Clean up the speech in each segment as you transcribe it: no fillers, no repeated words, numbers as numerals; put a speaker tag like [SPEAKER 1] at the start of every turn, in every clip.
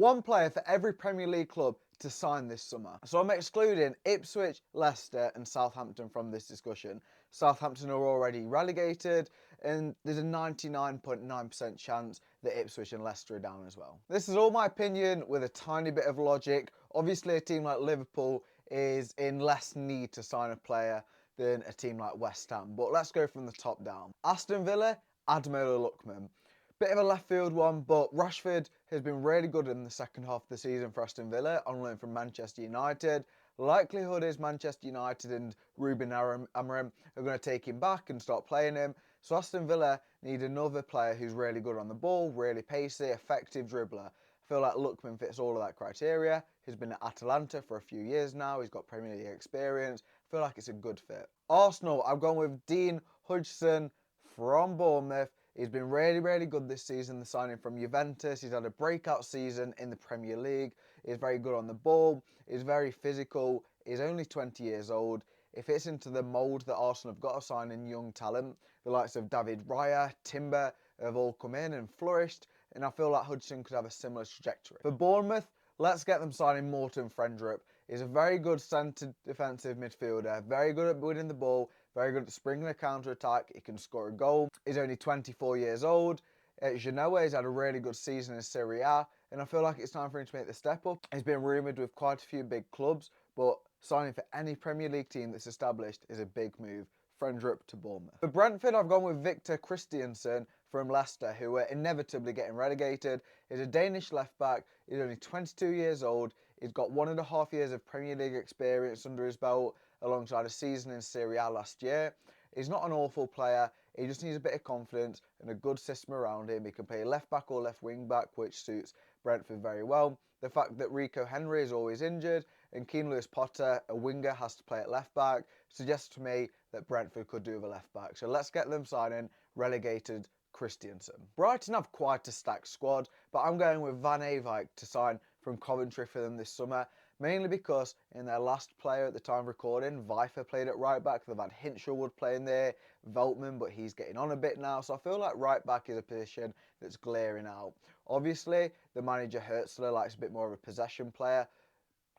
[SPEAKER 1] One player for every Premier League club to sign this summer. So I'm excluding Ipswich, Leicester and Southampton from this discussion. Southampton are already relegated and there's a 99.9% chance that Ipswich and Leicester are down as well. This is all my opinion with a tiny bit of logic. Obviously a team like Liverpool is in less need to sign a player than a team like West Ham. But let's go from the top down. Aston Villa, Ademola Lookman. Bit of a left field one, but Rashford has been really good in the second half of the season for Aston Villa on loan from Manchester United. Likelihood is Manchester United and Ruben Amorim are going to take him back and start playing him. So Aston Villa need another player who's really good on the ball, really pacey, effective dribbler. I feel like Lookman fits all of that criteria. He's been at Atalanta for a few years now. He's got Premier League experience. I feel like it's a good fit. Arsenal, I've gone with Dean Hodgson from Bournemouth. He's been really good this season, the signing from Juventus. He's had a breakout season in the Premier League. He's very good on the ball. He's very physical. He's only 20 years old. It fits into the mould that Arsenal have got of signing young talent. The likes of David Raya, Timber have all come in and flourished. And I feel like Hudson could have a similar trajectory. For Bournemouth, let's get them signing Morten Frendrup. He's a very good centred defensive midfielder, very good at winning the ball, very good at springing a counter-attack. He can score a goal. He's only 24 years old. At Genoa, he's had a really good season in Serie A, and I feel like it's time for him to make the step up. He's been rumoured with quite a few big clubs, but signing for any Premier League team that's established is a big move. Frendrup to Bournemouth. For Brentford, I've gone with Victor Christiansen from Leicester, who are inevitably getting relegated. He's a Danish left-back. He's only 22 years old. He's got 1.5 years of Premier League experience under his belt, alongside a season in Serie A last year. He's not an awful player. He just needs a bit of confidence and a good system around him. He can play left back or left wing back, which suits Brentford very well. The fact that Rico Henry is always injured and Keane Lewis Potter, a winger, has to play at left back, suggests to me that Brentford could do with a left back. So let's get them signing relegated Christiansen. Brighton have quite a stacked squad, but I'm going with Van Ewijk to sign from Coventry for them this summer. Mainly because in their last player at the time of recording, Vifer played at right back. They've had Hinshelwood playing there, Veltman, but he's getting on a bit now. So I feel like right back is a position that's glaring out. Obviously, the manager Hertzler likes a bit more of a possession player,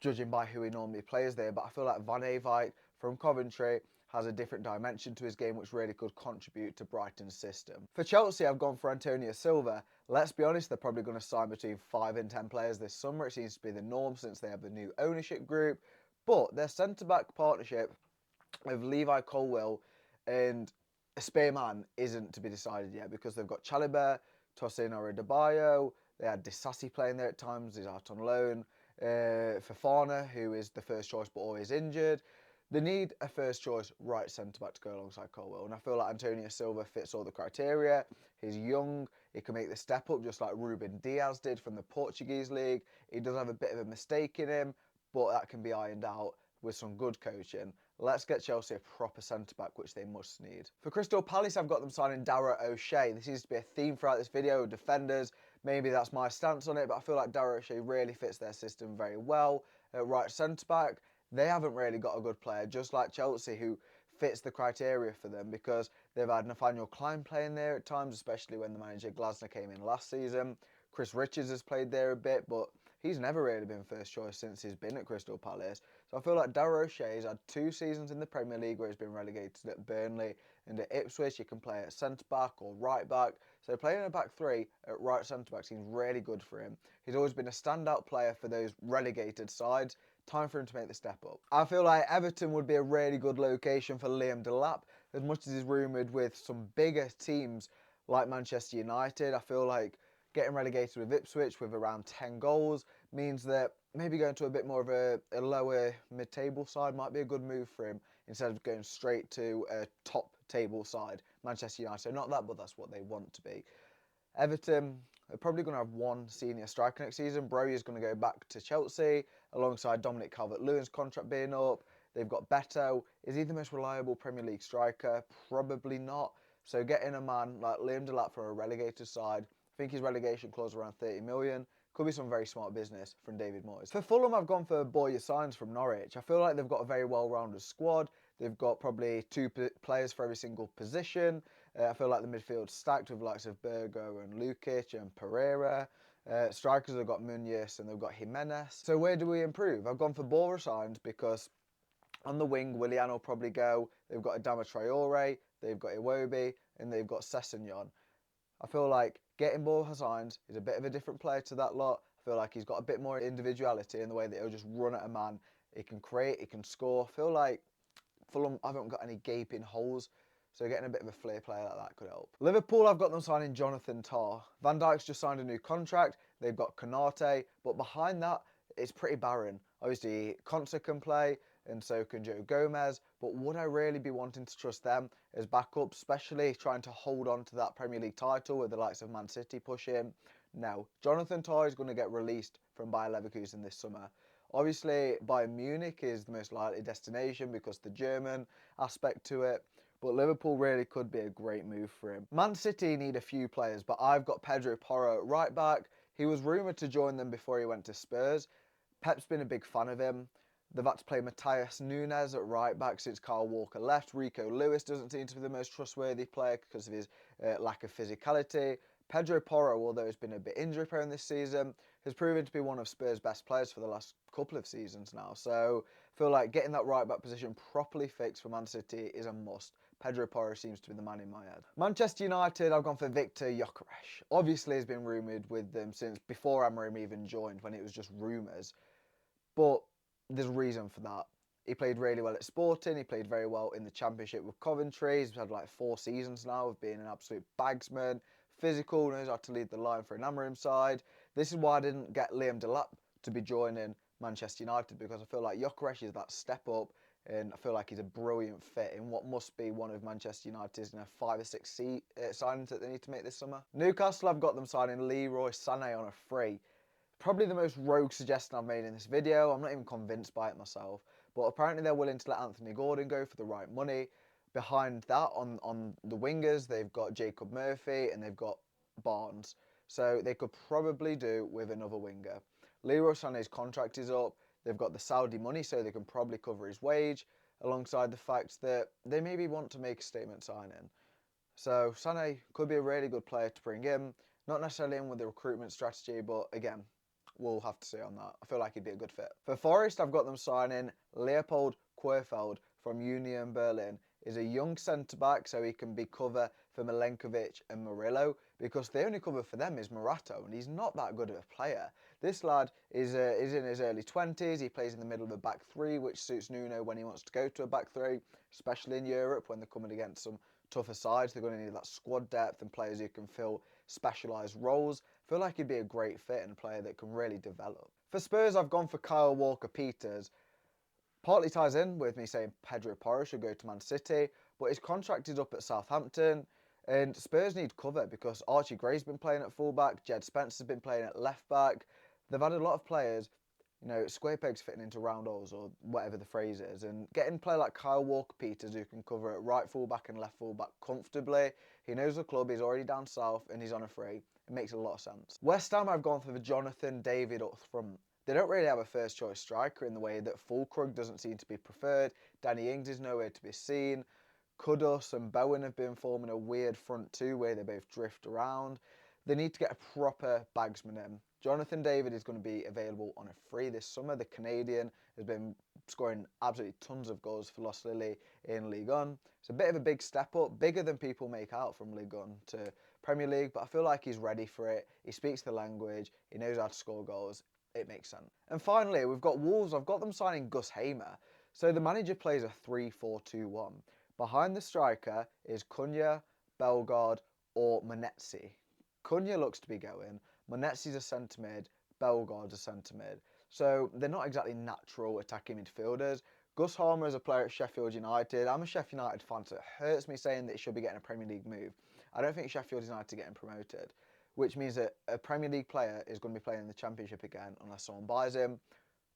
[SPEAKER 1] judging by who he normally plays there. But I feel like Van Ewijk from Coventry has a different dimension to his game which really could contribute to Brighton's system. For Chelsea, I've gone for Antonio Silva. Let's be honest, they're probably going to sign between 5 and 10 players this summer. It seems to be the norm since they have the new ownership group. But their centre-back partnership with Levi Colwill and a spare man isn't to be decided yet, because they've got Chalobah, Tosin Adebayo, they had Disasi playing there at times, he's out on loan. Fofana, who is the first choice but always injured. They need a first choice right centre-back to go alongside Colwill, and I feel like Antonio Silva fits all the criteria. He's young, he can make the step up just like Ruben Diaz did from the Portuguese league. He does have a bit of a mistake in him, but that can be ironed out with some good coaching. Let's get Chelsea a proper centre-back, which they must need. For Crystal Palace, I've got them signing Dara O'Shea. There seems to be a theme throughout this video of defenders. Maybe that's my stance on it, but I feel like Dara O'Shea really fits their system very well at right centre-back. They haven't really got a good player, just like Chelsea, who fits the criteria for them, because they've had Nathaniel Klein playing there at times, especially when the manager Glasner came in last season. Chris Richards has played there a bit, but he's never really been first choice since he's been at Crystal Palace. So I feel like Dara O'Shea's had 2 seasons in the Premier League where he's been relegated at Burnley and at Ipswich. He can play at centre-back or right-back. So playing a back 3 at right centre-back seems really good for him. He's always been a standout player for those relegated sides. Time for him to make the step up. I feel like Everton would be a really good location for Liam Delap, as much as he's rumoured with some bigger teams like Manchester United. I feel like getting relegated with Ipswich with around 10 goals means that maybe going to a bit more of a lower mid-table side might be a good move for him, instead of going straight to a top table side, Manchester United. So not that, but that's what they want to be. Everton are probably going to have one senior striker next season. Broja is going to go back to Chelsea alongside Dominic Calvert-Lewin's contract being up. They've got Beto. Is he the most reliable Premier League striker? Probably not. So getting a man like Liam Delap from a relegated side, I think his relegation clause around 30 million. Could be some very smart business from David Moyes. For Fulham, I've gone for Borja Signs from Norwich. I feel like they've got a very well-rounded squad. They've got probably 2 players for every single position. I feel like the midfield's stacked with the likes of Bergo and Lukic and Pereira. Strikers have got Munoz and they've got Jimenez. So where do we improve? I've gone for ball signs because on the wing, Willian will probably go. They've got Adama Traore, they've got Iwobi, and they've got Sessegnon. I feel like getting Borja Sainz is a bit of a different player to that lot. I feel like he's got a bit more individuality in the way that he'll just run at a man. He can create, he can score. I feel like Fulham haven't got any gaping holes, so getting a bit of a flair player like that could help. Liverpool, I've got them signing Jonathan Tah. Van Dijk's just signed a new contract. They've got Konate, but behind that, it's pretty barren. Obviously, Konsa can play, and so can Joe Gomez, but would I really be wanting to trust them as backups, especially trying to hold on to that Premier League title with the likes of Man City pushing? No. Jonathan Tah is going to get released from Bayer Leverkusen this summer. Obviously, Bayern Munich is the most likely destination because the German aspect to it, but Liverpool really could be a great move for him. Man City need a few players, but I've got Pedro Porro at right back. He was rumoured to join them before he went to Spurs. Pep's been a big fan of him. They've had to play Matheus Nunes at right back since Kyle Walker left. Rico Lewis doesn't seem to be the most trustworthy player because of his lack of physicality. Pedro Porro, although he's been a bit injury prone this season, has proven to be one of Spurs' best players for the last couple of seasons now. So I feel like getting that right back position properly fixed for Man City is a must. Pedro Porro seems to be the man in my head. Manchester United, I've gone for Viktor Gyökeres. Obviously, has been rumoured with them since before Amorim even joined, when it was just rumours. But there's a reason for that. He played really well at Sporting. He played very well in the Championship with Coventry. He's had like 4 seasons now of being an absolute bagsman. Physical, knows how to lead the line for an Amorim side. This is why I didn't get Liam Delap to be joining Manchester United, because I feel like Gyökeres is that step up, and I feel like he's a brilliant fit in what must be one of Manchester United's 5 or 6 signings that they need to make this summer. Newcastle, I've got them signing Leroy Sané on a free. Probably the most rogue suggestion I've made in this video. I'm not even convinced by it myself. But apparently they're willing to let Anthony Gordon go for the right money. Behind that, on the wingers, they've got Jacob Murphy and they've got Barnes. So they could probably do with another winger. Leroy Sané's contract is up. They've got the Saudi money, so they can probably cover his wage, alongside the fact that they maybe want to make a statement signing. So Sané could be a really good player to bring in. Not necessarily in with the recruitment strategy, but again, we'll have to see on that. I feel like he'd be a good fit. For Forest, I've got them signing Leopold Querfeld from Union Berlin. He's a young centre-back, so he can be cover for Milenkovic and Murillo, because the only cover for them is Morato, and he's not that good of a player. This lad is in his early 20s. He plays in the middle of a back 3, which suits Nuno when he wants to go to a back 3, especially in Europe when they're coming against some tougher sides. They're going to need that squad depth and players who can fill specialised roles. I feel like he'd be a great fit and a player that can really develop. For Spurs, I've gone for Kyle Walker-Peters. Partly ties in with me saying Pedro Porro should go to Man City, but his contract is up at Southampton, and Spurs need cover because Archie Gray's been playing at fullback, Jed Spencer's been playing at left back. They've had a lot of players, square pegs fitting into round holes, or whatever the phrase is, and getting a player like Kyle Walker-Peters who can cover at right fullback and left fullback comfortably. He knows the club, he's already down south, and he's on a free. It makes a lot of sense. West Ham, I've gone for Jonathan David up front. They don't really have a first choice striker in the way that Fulkrug doesn't seem to be preferred. Danny Ings is nowhere to be seen. Kudus and Bowen have been forming a weird front two where they both drift around. They need to get a proper bagsman in. Jonathan David is going to be available on a free this summer. The Canadian has been scoring absolutely tons of goals for Los Lille in Ligue 1. It's a bit of a big step up, bigger than people make out from Ligue 1 to Premier League, but I feel like he's ready for it. He speaks the language, he knows how to score goals. It makes sense. And finally, we've got Wolves. I've got them signing Gus Hamer. So the manager plays a 3-4-2-1. Behind the striker is Cunha, Bellegarde or Monetsi. Cunha looks to be going. Monetsi's a centre mid. Bellegarde's a centre mid. So they're not exactly natural attacking midfielders. Gus Hamer is a player at Sheffield United. I'm a Sheffield United fan, so it hurts me saying that he should be getting a Premier League move. I don't think Sheffield United are getting promoted, which means that a Premier League player is going to be playing in the Championship again unless someone buys him.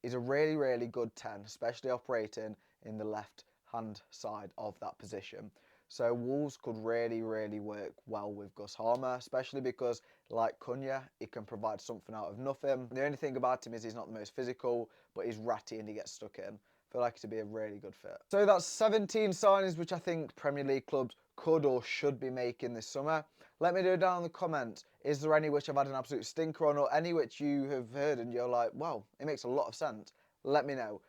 [SPEAKER 1] He's a really, really good 10, especially operating in the left-hand side of that position. So Wolves could really, really work well with Gus Hamer, especially because, like Cunha, he can provide something out of nothing. The only thing about him is he's not the most physical, but he's ratty and he gets stuck in. I feel like it would be a really good fit. So that's 17 signings which I think Premier League clubs could or should be making this summer. Let me know down in the comments, is there any which I've had an absolute stinker on, or any which you have heard and you're like, wow, it makes a lot of sense? Let me know.